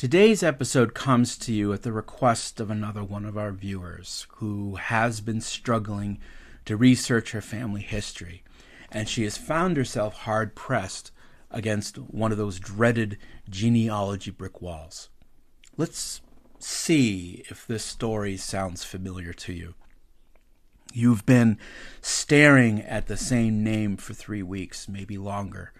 Today's episode comes to you at the request of another one of our viewers who has been struggling to research her family history, and she has found herself hard-pressed against one of those dreaded genealogy brick walls. Let's see if this story sounds familiar to you. You've been staring at the same name for 3 weeks, maybe longer.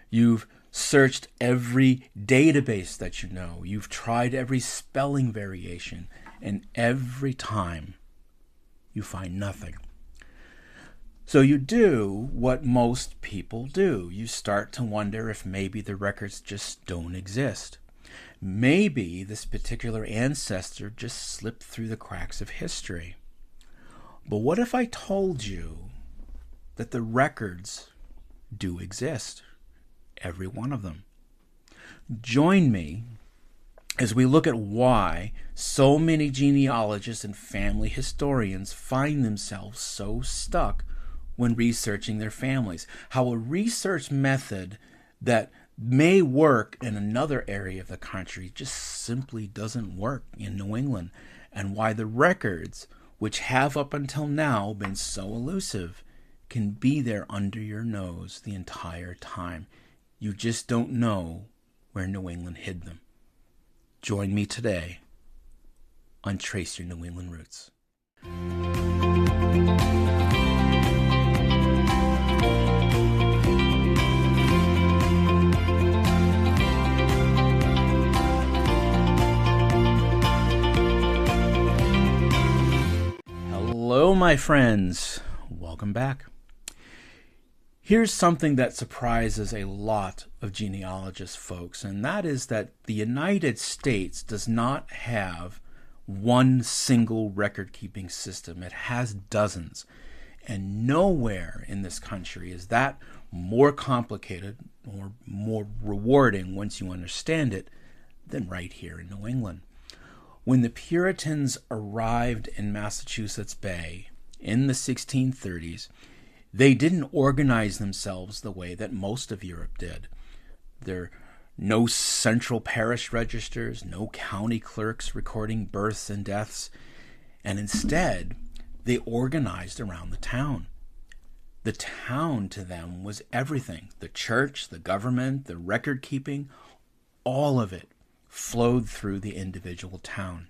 You've searched every database that you know. You've tried every spelling variation, and every time you find nothing. So you do what most people do. You start to wonder if maybe the records just don't exist. Maybe this particular ancestor just slipped through the cracks of history. But what if I told you that the records do exist? Every one of them. Join me as we look at why so many genealogists and family historians find themselves so stuck when researching their families. How a research method that may work in another area of the country just simply doesn't work in New England, and why the records, which have up until now been so elusive, can be there under your nose the entire time. You just don't know where New England hid them. Join me today on Trace Your New England Roots. Hello, my friends. Welcome back. Here's something that surprises a lot of genealogists, folks, and that is that the United States does not have one single record-keeping system. It has dozens, and nowhere in this country is that more complicated or more rewarding once you understand it than right here in New England. When the Puritans arrived in Massachusetts Bay in the 1630s, they didn't organize themselves the way that most of Europe did. There are no central parish registers, no county clerks recording births and deaths, and instead, they organized around the town. The town to them was everything. The church, the government, the record keeping, all of it flowed through the individual town.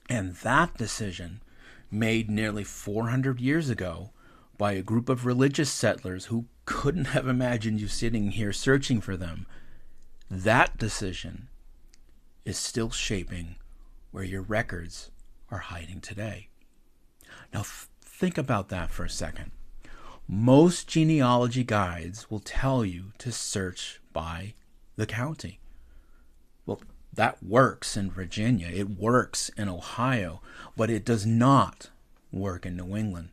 And that decision, made nearly 400 years ago by a group of religious settlers who couldn't have imagined you sitting here searching for them, that decision is still shaping where your records are hiding today. Now think about that for a second. Most genealogy guides will tell you to search by the county. Well, that works in Virginia, it works in Ohio, but it does not work in New England.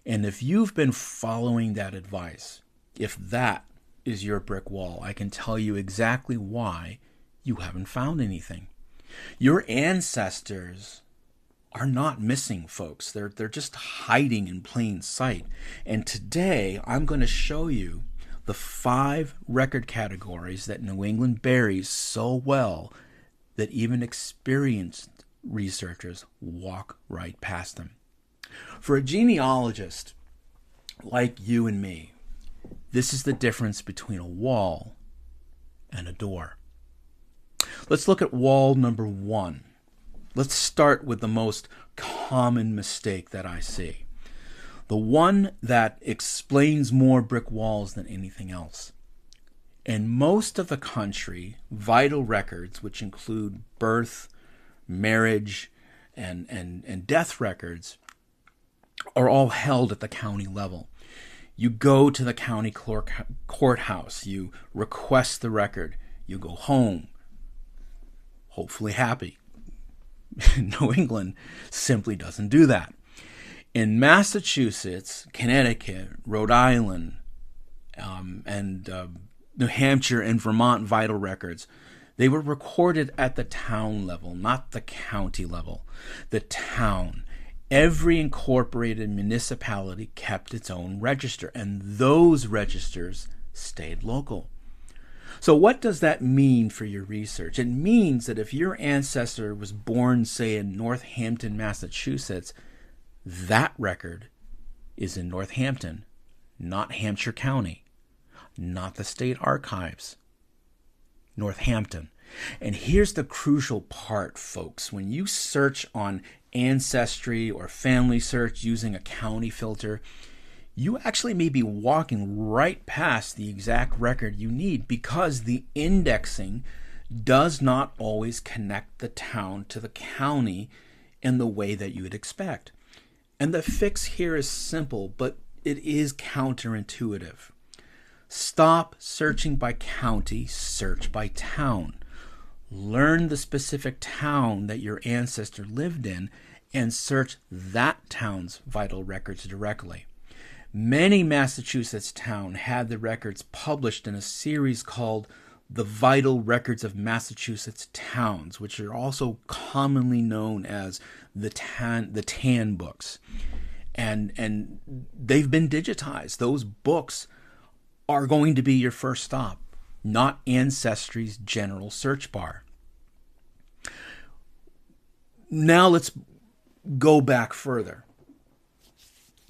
And if you've been following that advice, if that is your brick wall, I can tell you exactly why you haven't found anything. Your ancestors are not missing, folks. They're just hiding in plain sight. And today, I'm going to show you the 5 record categories that New England buries so well that even experienced researchers walk right past them. For a genealogist like you and me, this is the difference between a wall and a door. Let's look at wall number 1. Let's start with the most common mistake that I see. The one that explains more brick walls than anything else. In most of the country, vital records, which include birth, marriage, and death records, are all held at the county level. You go to the county courthouse, you request the record, you go home, hopefully happy. New England simply doesn't do that. In Massachusetts, Connecticut, Rhode Island, and New Hampshire and Vermont vital records, they were recorded at the town level, not the county level. The town. Every incorporated municipality kept its own register, and those registers stayed local. So what does that mean for your research? It means that if your ancestor was born, say, in Northampton, Massachusetts, that record is in Northampton, not Hampshire County, not the state archives, Northampton. And here's the crucial part, folks. When you search on Ancestry or Family Search using a county filter, you actually may be walking right past the exact record you need because the indexing does not always connect the town to the county in the way that you would expect. And the fix here is simple, but it is counterintuitive. Stop searching by county, search by town. Learn the specific town that your ancestor lived in and search that town's vital records directly. Many Massachusetts towns had the records published in a series called The Vital Records of Massachusetts Towns, which are also commonly known as the TAN books. And they've been digitized. Those books are going to be your first stop, not Ancestry's general search bar. Now let's go back further.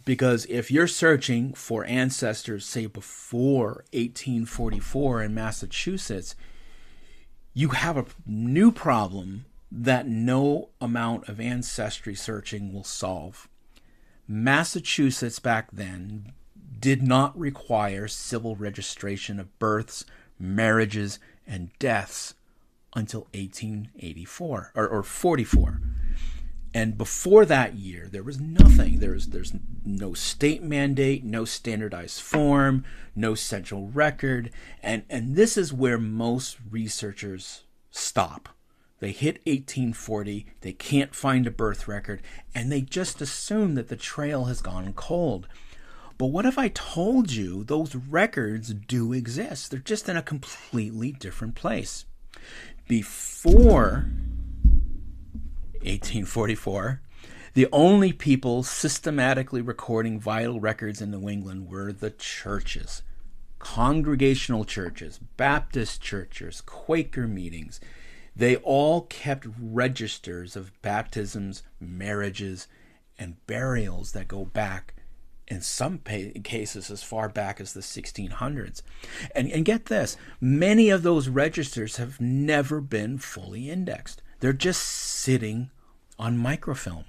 Because if you're searching for ancestors, say, before 1844 in Massachusetts, you have a new problem that no amount of ancestry searching will solve. Massachusetts back then did not require civil registration of births, marriages, and deaths until 1884 or 44. And before that year, there was nothing. There's no state mandate, no standardized form, no central record. And this is where most researchers stop. They hit 1840, they can't find a birth record, and they just assume that the trail has gone cold. But what if I told you those records do exist? They're just in a completely different place. Before 1844, the only people systematically recording vital records in New England were the churches. Congregational churches, Baptist churches, Quaker meetings. They all kept registers of baptisms, marriages, and burials that go back, in some cases, as far back as the 1600s. And get this, many of those registers have never been fully indexed. They're just sitting on microfilm,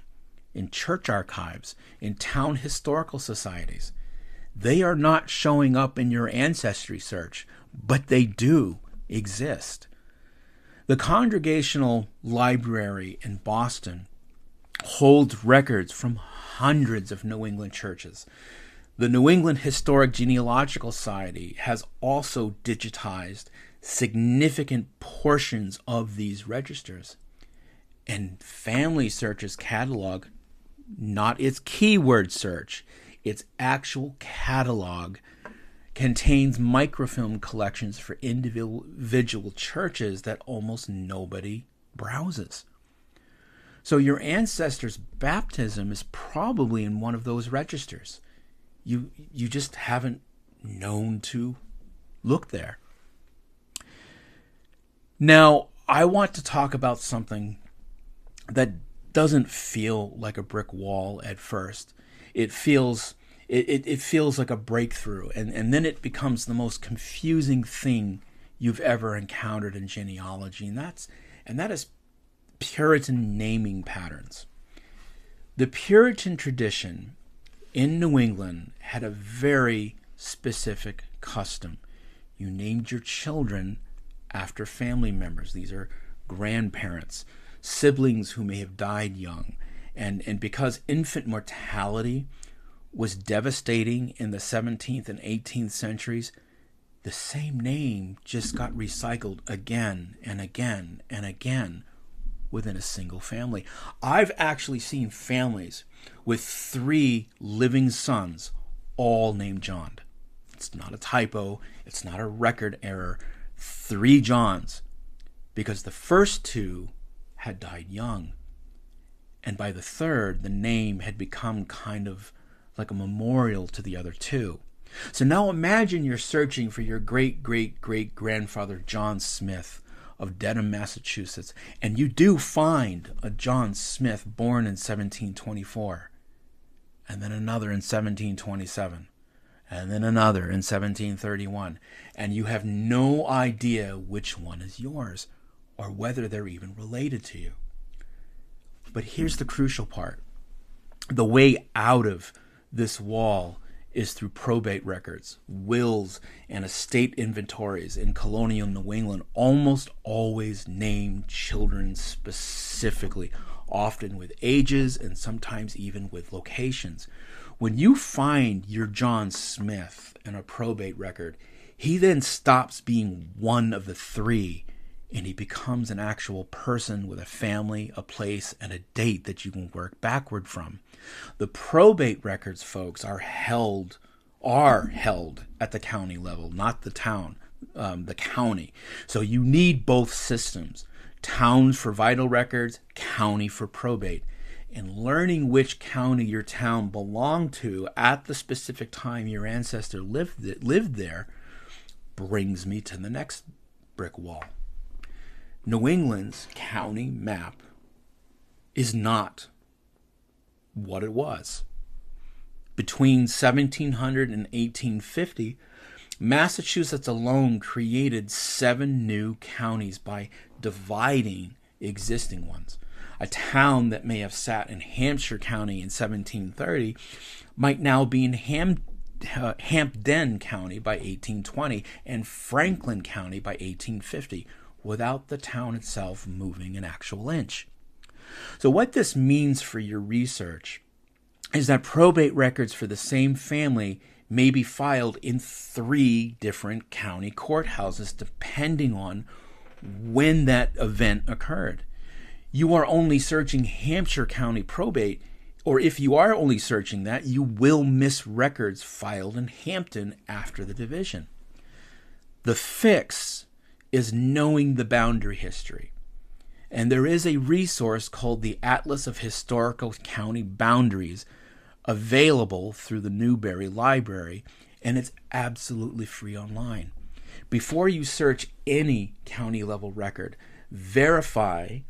in church archives, in town historical societies. They are not showing up in your ancestry search, but they do exist. The Congregational Library in Boston holds records from hundreds of New England churches. The New England Historic Genealogical Society has also digitized significant portions of these registers. And Family Search's catalog, not its keyword search, its actual catalog, contains microfilm collections for individual churches that almost nobody browses. So your ancestor's baptism is probably in one of those registers. You just haven't known to look there. Now, I want to talk about something that doesn't feel like a brick wall at first. It feels like a breakthrough, and then it becomes the most confusing thing you've ever encountered in genealogy, and that is Puritan naming patterns. The Puritan tradition in New England had a very specific custom. You named your children after family members. These are grandparents, siblings who may have died young. And because infant mortality was devastating in the 17th and 18th centuries, the same name just got recycled again and again and again within a single family. I've actually seen families with 3 living sons, all named John. It's not a typo. It's not a record error. 3 Johns, because the first 2 had died young. And by the 3rd, the name had become kind of like a memorial to the other 2. So now imagine you're searching for your great-great-great-grandfather John Smith of Dedham, Massachusetts, and you do find a John Smith born in 1724, and then another in 1727, and then another in 1731, and you have no idea which one is yours or whether they're even related to you. But here's the crucial part. The way out of this wall is through probate records. Wills and estate inventories in colonial New England almost always name children specifically, often with ages and sometimes even with locations. When you find your John Smith in a probate record, he then stops being one of the three, and he becomes an actual person with a family, a place, and a date that you can work backward from. The probate records, folks, are held at the county level, not the town, the county. So you need both systems, towns for vital records, county for probate. And learning which county your town belonged to at the specific time your ancestor lived there brings me to the next brick wall. New England's county map is not what it was. Between 1700 and 1850, Massachusetts alone created 7 new counties by dividing existing ones. A town that may have sat in Hampshire County in 1730 might now be in Hampden County by 1820 and Franklin County by 1850, without the town itself moving an actual inch. So what this means for your research is that probate records for the same family may be filed in 3 different county courthouses depending on when that event occurred. You are only searching Hampshire County probate, or if you are only searching that, you will miss records filed in Hampton after the division. The fix is knowing the boundary history. And there is a resource called the Atlas of Historical County Boundaries available through the Newberry Library, and it's absolutely free online. Before you search any county level record, verify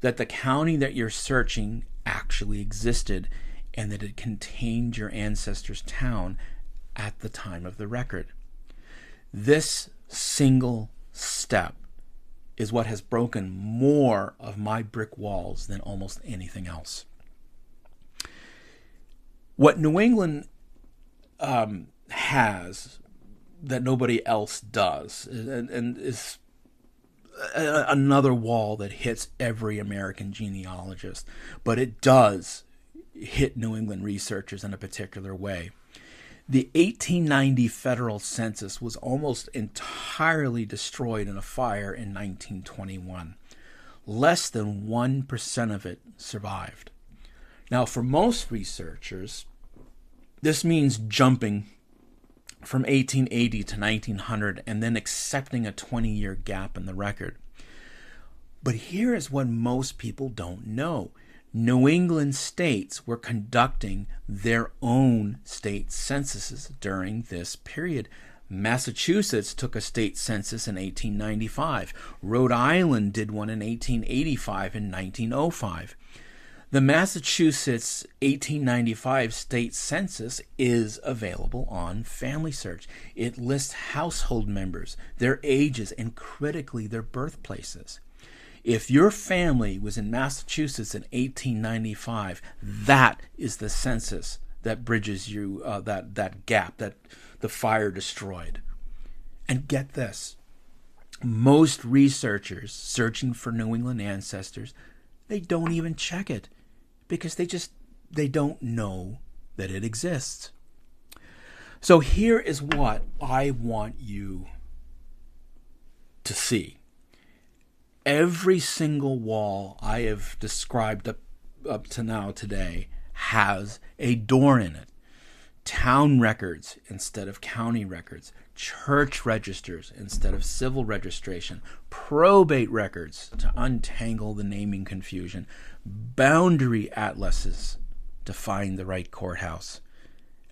that the county that you're searching actually existed and that it contained your ancestor's town at the time of the record. This single step is what has broken more of my brick walls than almost anything else. What New England has that nobody else does, and is another wall that hits every American genealogist, but it does hit New England researchers in a particular way. The 1890 federal census was almost entirely destroyed in a fire in 1921. Less than 1% of it survived. Now, for most researchers, this means jumping from 1880 to 1900 and then accepting a 20-year gap in the record. But here is what most people don't know. New England states were conducting their own state censuses during this period. Massachusetts took a state census in 1895. Rhode Island did one in 1885 and 1905. The Massachusetts 1895 state census is available on Family Search. It lists household members, their ages, and critically their birthplaces. If your family was in Massachusetts in 1895, that is the census that bridges you that gap that the fire destroyed. And get this, most researchers searching for New England ancestors, they don't even check it because they don't know that it exists. So here is what I want you to see. Every single wall I have described up to now today has a door in it. Town records instead of county records. Church registers instead of civil registration. Probate records to untangle the naming confusion. Boundary atlases to find the right courthouse.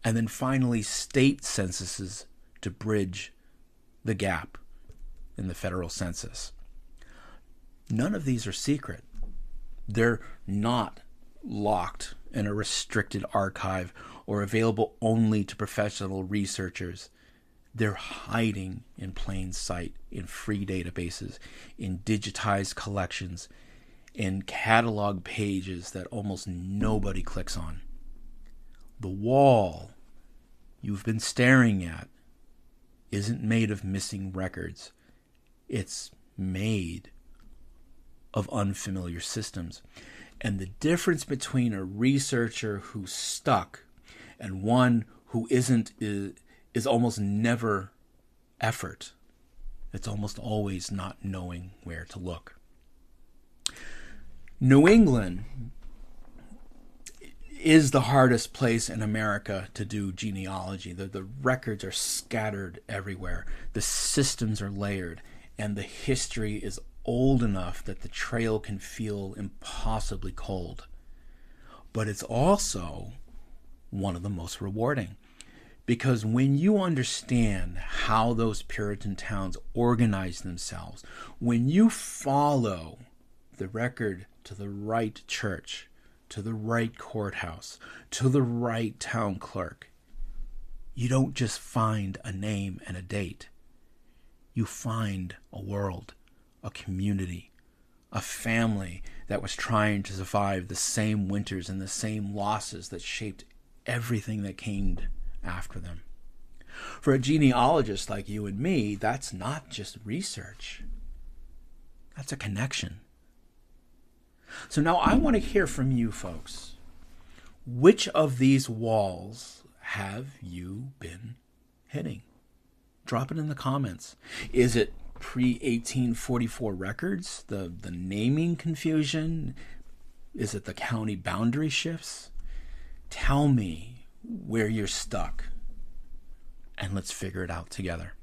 and then finally state censuses to bridge the gap in the federal census. None of these are secret. They're not locked in a restricted archive or available only to professional researchers. They're hiding in plain sight in free databases, in digitized collections, in catalog pages that almost nobody clicks on. The wall you've been staring at isn't made of missing records. It's made of unfamiliar systems. And the difference between a researcher who's stuck and one who isn't is almost never effort. It's almost always not knowing where to look. New England is the hardest place in America to do genealogy. The records are scattered everywhere. The systems are layered, and the history is old enough that the trail can feel impossibly cold. But it's also one of the most rewarding, because when you understand how those Puritan towns organized themselves, when you follow the record to the right church, to the right courthouse, to the right town clerk, you don't just find a name and a date. You find a world, a community, a family that was trying to survive the same winters and the same losses that shaped everything that came after them. For a genealogist like you and me, that's not just research. That's a connection. So now I want to hear from you folks. Which of these walls have you been hitting? Drop it in the comments. Is it pre-1844 records, the naming confusion? Is it the county boundary shifts? Tell me where you're stuck, and let's figure it out together.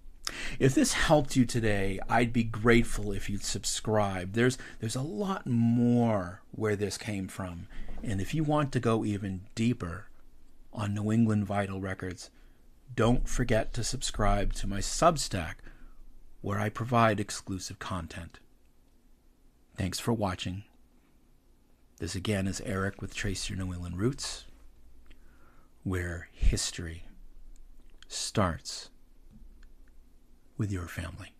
If this helped you today, I'd be grateful if you'd subscribe. There's a lot more where this came from, and if you want to go even deeper on New England vital records, don't forget to subscribe to my Substack, where I provide exclusive content. Thanks for watching. This again is Eric with Trace Your New England Roots, where history starts with your family.